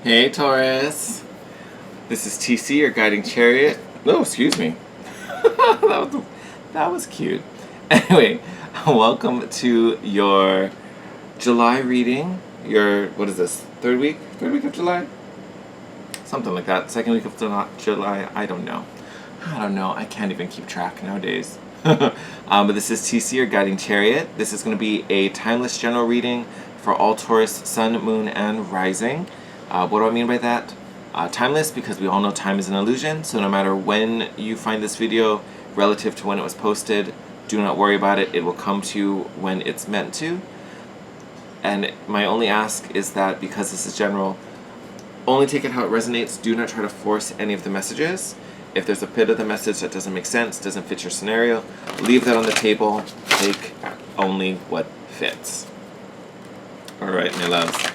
Hey Taurus, this is TC, your guiding chariot. No, excuse me. that was cute. Anyway, welcome to your July reading. Your, what is this, third week? Third week of July? Something like that. Second week of July, I don't know. I can't even keep track nowadays. But this is TC, your guiding chariot. This is going to be a timeless general reading for all Taurus, Sun, Moon, and Rising. What do I mean by that? Timeless, because we all know time is an illusion, so no matter when you find this video relative to when it was posted, do not worry about it. It will come to you when it's meant to. And my only ask is that because this is general, only take it how it resonates. Do not try to force any of the messages. If there's a bit of the message that doesn't make sense, doesn't fit your scenario, leave that on the table. Take only what fits. Alright, my loves.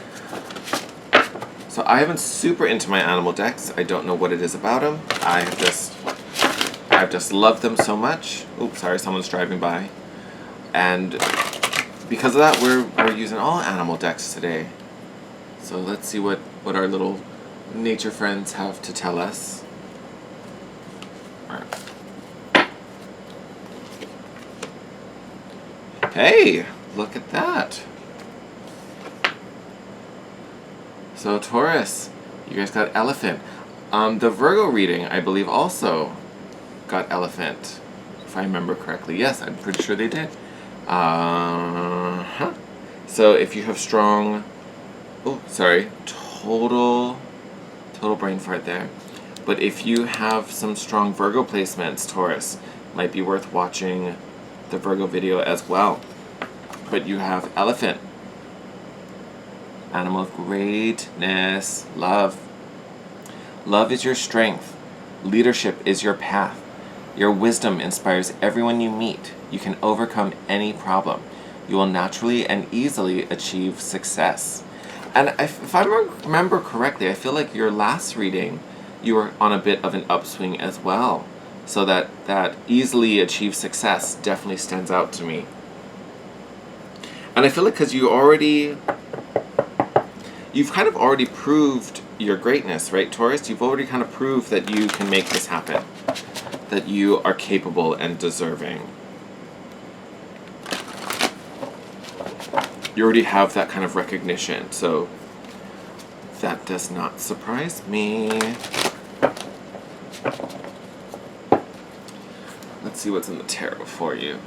So I haven't super into my animal decks. I don't know what it is about them. I've just loved them so much. Oops, sorry, someone's driving by. And because of that, we're using all animal decks today. So let's see what our little nature friends have to tell us. Hey, look at that. So Taurus, you guys got elephant. The Virgo reading, I believe, also got elephant, if I remember correctly. Yes, I'm pretty sure they did. So if you have strong, total brain fart there. But if you have some strong Virgo placements, Taurus, might be worth watching the Virgo video as well. But you have elephant. Animal of greatness. Love. Love is your strength. Leadership is your path. Your wisdom inspires everyone you meet. You can overcome any problem. You will naturally and easily achieve success. And if I remember correctly, I feel like your last reading, you were on a bit of an upswing as well. So that easily achieve success definitely stands out to me. And I feel like because you've kind of already proved your greatness, right, Taurus? You've already kind of proved that you can make this happen, that you are capable and deserving. You already have that kind of recognition, so that does not surprise me. Let's see what's in the tarot for you.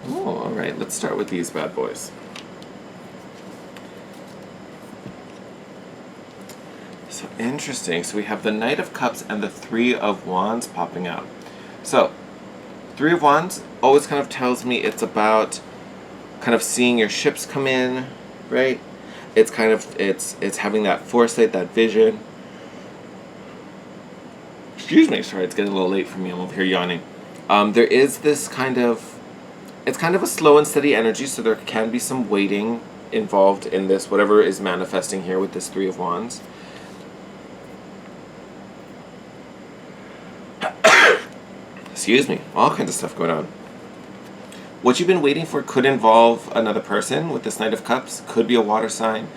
Alright, let's start with these bad boys. So interesting. So we have the Knight of Cups and the Three of Wands popping out. So, Three of Wands always kind of tells me it's about kind of seeing your ships come in, right? It's kind of, it's having that foresight, that vision. Excuse me, sorry, it's getting a little late for me. I'm over here yawning. There is this kind of, it's kind of a slow and steady energy, so there can be some waiting involved in this, whatever is manifesting here with this Three of Wands. Excuse me, all kinds of stuff going on. What you've been waiting for could involve another person with this Knight of Cups, could be a water sign.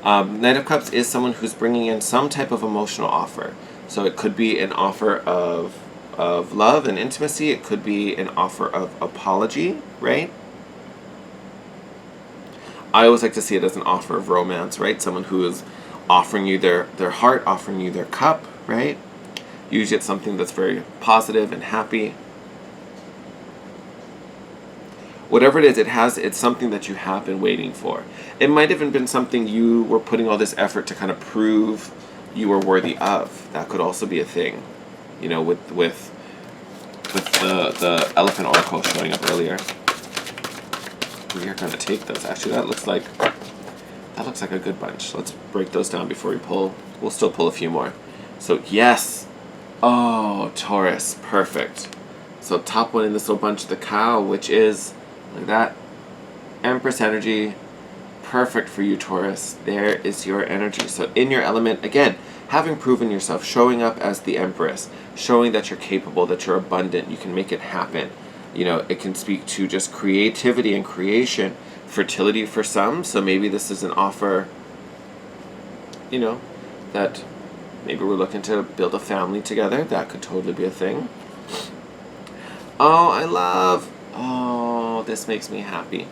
Knight of Cups is someone who's bringing in some type of emotional offer. So it could be an offer of love and intimacy, it could be an offer of apology, right? I always like to see it as an offer of romance, right? Someone who is offering you their heart, offering you their cup, right? Usually it's something that's very positive and happy. Whatever it is, it's something that you have been waiting for. It might have even been something you were putting all this effort to kind of prove you were worthy of. That could also be a thing, you know, with the Elephant Oracle showing up earlier. We are going to take those. Actually, that looks like a good bunch. Let's break those down before we pull. We'll still pull a few more. So yes. Oh, Taurus, perfect. So top one in this little bunch, the cow, which is, look at that, Empress energy, perfect for you, Taurus. There is your energy. So in your element, again, having proven yourself, showing up as the Empress, showing that you're capable, that you're abundant, you can make it happen. You know, it can speak to just creativity and creation, fertility for some. So maybe this is an offer, you know, that maybe we're looking to build a family together. That could totally be a thing. Oh, this makes me happy.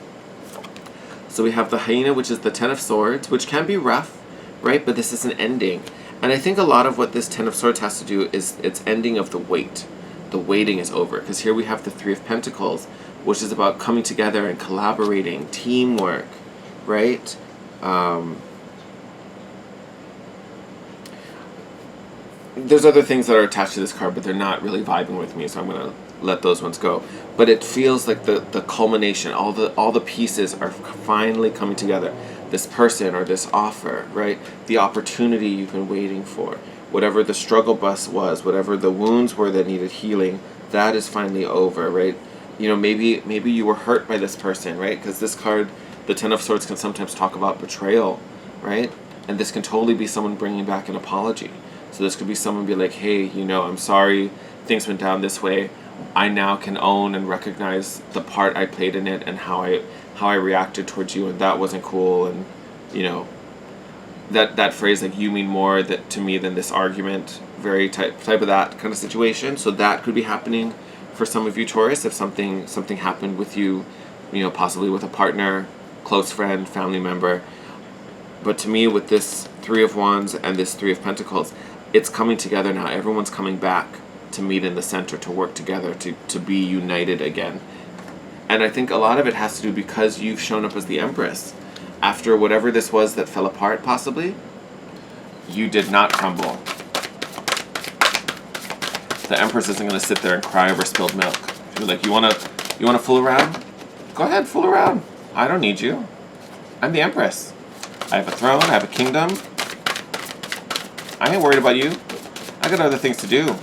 So we have the hyena, which is the Ten of Swords, which can be rough, right? But this is an ending. And I think a lot of what this Ten of Swords has to do is it's ending of the wait. The waiting is over. Because here we have the Three of Pentacles, which is about coming together and collaborating, teamwork, right? There's other things that are attached to this card, but they're not really vibing with me, so I'm going to let those ones go. But it feels like the culmination, all the pieces are finally coming together. This person or this offer, right? The opportunity you've been waiting for. Whatever the struggle bus was, whatever the wounds were that needed healing, that is finally over, right? You know, maybe you were hurt by this person, right? Because this card, the Ten of Swords, can sometimes talk about betrayal, right? And this can totally be someone bringing back an apology. So this could be someone be like, hey, you know, I'm sorry things went down this way. I now can own and recognize the part I played in it and how I reacted towards you, and that wasn't cool. And, you know, that phrase, like, you mean more to me than this argument, very type of that kind of situation. So that could be happening for some of you, Taurus, if something happened with you, you know, possibly with a partner, close friend, family member. But to me, with this Three of Wands and this Three of Pentacles, it's coming together now. Everyone's coming back to meet in the center, to work together, to be united again. And I think a lot of it has to do because you've shown up as the Empress. After whatever this was that fell apart, possibly, you did not crumble. The Empress isn't going to sit there and cry over spilled milk. She'll be like, you want to fool around? Go ahead, fool around. I don't need you. I'm the Empress. I have a throne, I have a kingdom. I ain't worried about you. I got other things to do.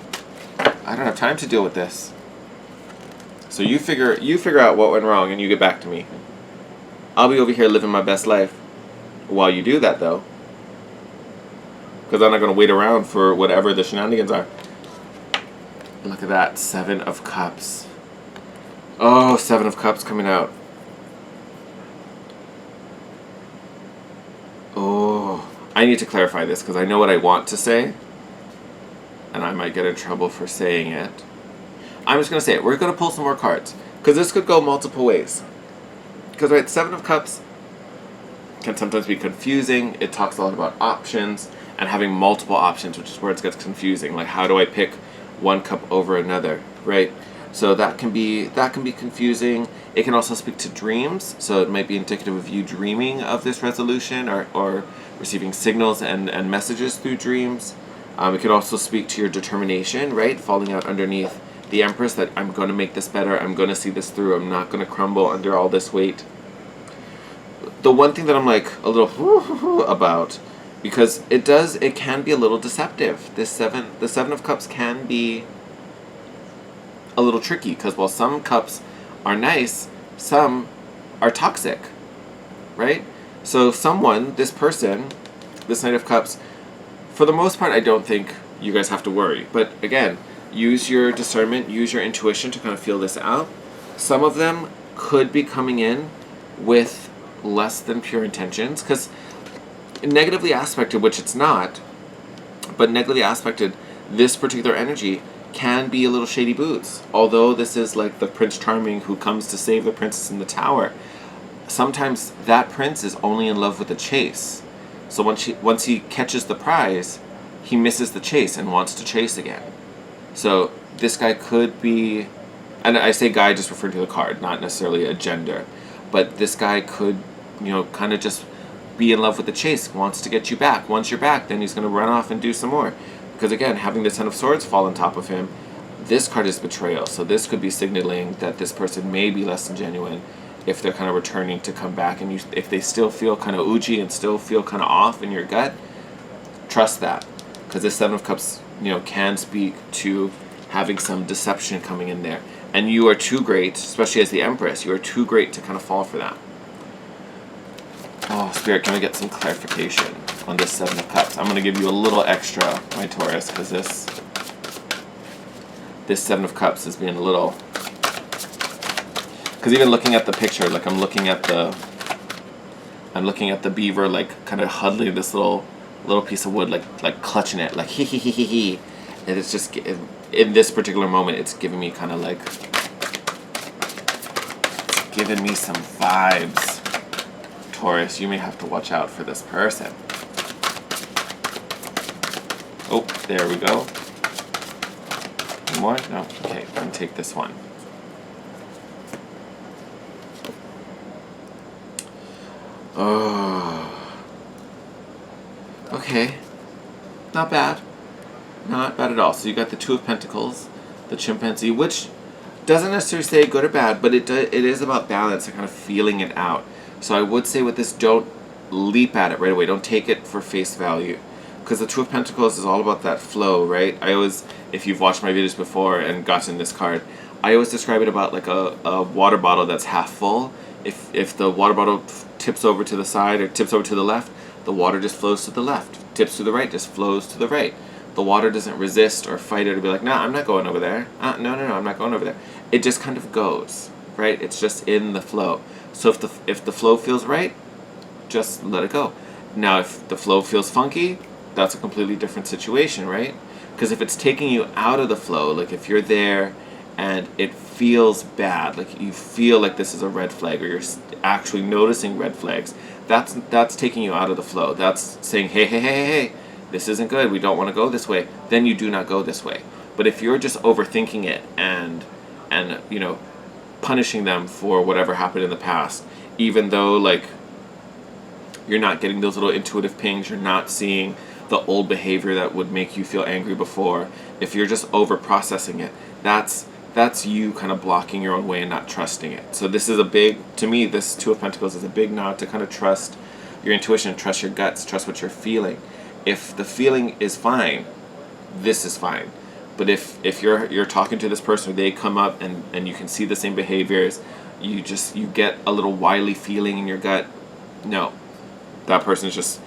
I don't have time to deal with this. So you figure out what went wrong and you get back to me. I'll be over here living my best life while you do that, though. Because I'm not going to wait around for whatever the shenanigans are. Look at that. 7 of Cups. Oh, 7 of Cups coming out. Oh, I need to clarify this because I know what I want to say. And I might get in trouble for saying it. I'm just going to say it. We're going to pull some more cards. Because this could go multiple ways. Because, right, 7 of Cups can sometimes be confusing. It talks a lot about options and having multiple options, which is where it gets confusing. Like, how do I pick one cup over another, right? So that can be confusing. It can also speak to dreams. So it might be indicative of you dreaming of this resolution or receiving signals and messages through dreams. It could also speak to your determination, right? Falling out underneath the Empress, that I'm going to make this better. I'm going to see this through. I'm not going to crumble under all this weight. The one thing that I'm like a little about, because it can be a little deceptive. The Seven of Cups can be a little tricky, because while some cups are nice, some are toxic, right? So this person, this Knight of Cups, for the most part, I don't think you guys have to worry. But again, use your discernment, use your intuition to kind of feel this out. Some of them could be coming in with less than pure intentions, because negatively aspected, which it's not, but negatively aspected, this particular energy can be a little shady boots. Although this is like the Prince Charming who comes to save the princess in the tower, sometimes that prince is only in love with the chase. So once he catches the prize, he misses the chase and wants to chase again. So this guy could be, and I say guy just referring to the card, not necessarily a gender, but this guy could, kind of just be in love with the chase, wants to get you back. Once you're back, then he's going to run off and do some more. Because again, having the Ten of Swords fall on top of him, this card is betrayal. So this could be signaling that this person may be less than genuine if they're kind of returning to come back. And if they still feel kind of oogy and still feel kind of off in your gut, trust that. Because this Seven of Cups, can speak to having some deception coming in there. And you are too great, especially as the Empress, you are too great to kind of fall for that. Oh, Spirit, can we get some clarification on this Seven of Cups? I'm going to give you a little extra, my Taurus, because this Seven of Cups is being a little... Because even looking at the picture, like I'm looking at the beaver, like kind of huddling this little piece of wood, like clutching it, like he. And it's just, in this particular moment, it's giving me kind of like, it's giving me some vibes. Taurus, you may have to watch out for this person. Oh, there we go. One more? No? Okay, I'm going to take this one. Oh. Okay. Not bad. Not bad at all. So you got the Two of Pentacles, the chimpanzee, which doesn't necessarily say good or bad, but it is about balance and kind of feeling it out. So I would say with this, don't leap at it right away. Don't take it for face value. Because the Two of Pentacles is all about that flow, right? I always, if you've watched my videos before and gotten this card, I always describe it about like a water bottle that's half full. If the water bottle tips over to the side or tips over to the left, the water just flows to the left. Tips to the right, just flows to the right. The water doesn't resist or fight it or be like, nah, I'm not going over there. No, I'm not going over there. It just kind of goes, right? It's just in the flow. So if the flow feels right, just let it go. Now, if the flow feels funky, that's a completely different situation, right? Because if it's taking you out of the flow, like if you're there and it feels bad, like you feel like this is a red flag, or you're actually noticing red flags, that's taking you out of the flow. That's saying, hey, this isn't good. We don't want to go this way. Then you do not go this way. But if you're just overthinking it and you know, punishing them for whatever happened in the past, even though like you're not getting those little intuitive pings, you're not seeing the old behavior that would make you feel angry before, if you're just over processing it, that's you kind of blocking your own way and not trusting it. So this is a big, to me, this Two of Pentacles is a big nod to kind of trust your intuition, trust your guts, trust what you're feeling. If the feeling is fine, this is fine. But if you're talking to this person, they come up and you can see the same behaviors, you get a little wily feeling in your gut, no, that person's just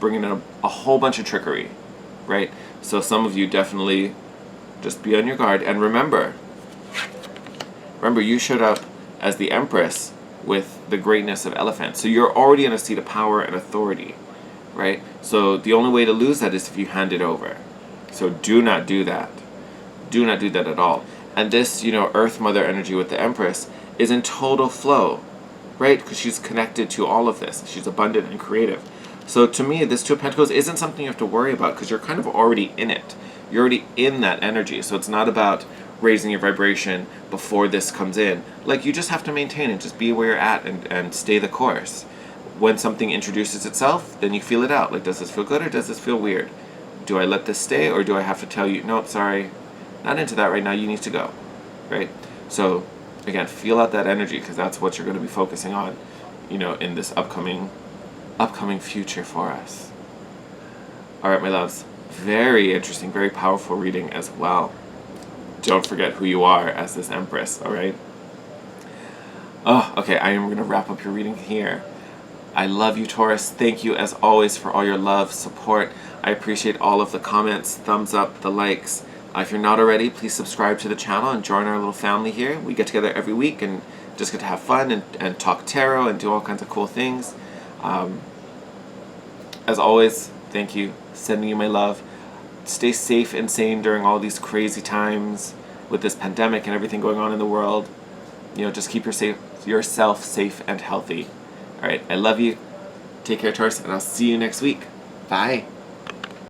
bringing in a whole bunch of trickery, right? So some of you definitely just be on your guard. And remember, you showed up as the Empress with the greatness of Elephant. So you're already in a seat of power and authority, right? So the only way to lose that is if you hand it over. So do not do that. Do not do that at all. And this, Earth Mother energy with the Empress is in total flow, right? Because she's connected to all of this. She's abundant and creative. So to me, this Two of Pentacles isn't something you have to worry about because you're kind of already in it. You're already in that energy. So it's not about raising your vibration before this comes in. Like, you just have to maintain and just be where you're at and stay the course. When something introduces itself, then you feel it out. Like, does this feel good or does this feel weird? Do I let this stay or do I have to tell you, nope, sorry, not into that right now, you need to go, right? So, again, feel out that energy because that's what you're going to be focusing on, in this upcoming future for us. All right, my loves, very interesting, very powerful reading as well. Don't forget who you are as this Empress, all right? Oh, okay, I am going to wrap up your reading here. I love you, Taurus. Thank you, as always, for all your love, support. I appreciate all of the comments, thumbs up, the likes. If you're not already, please subscribe to the channel and join our little family here. We get together every week and just get to have fun and talk tarot and do all kinds of cool things. As always, thank you. Sending you my love. Stay safe and sane during all these crazy times with this pandemic and everything going on in the world. Just keep yourself safe and healthy. All right, I love you. Take care, Taurus, and I'll see you next week. Bye.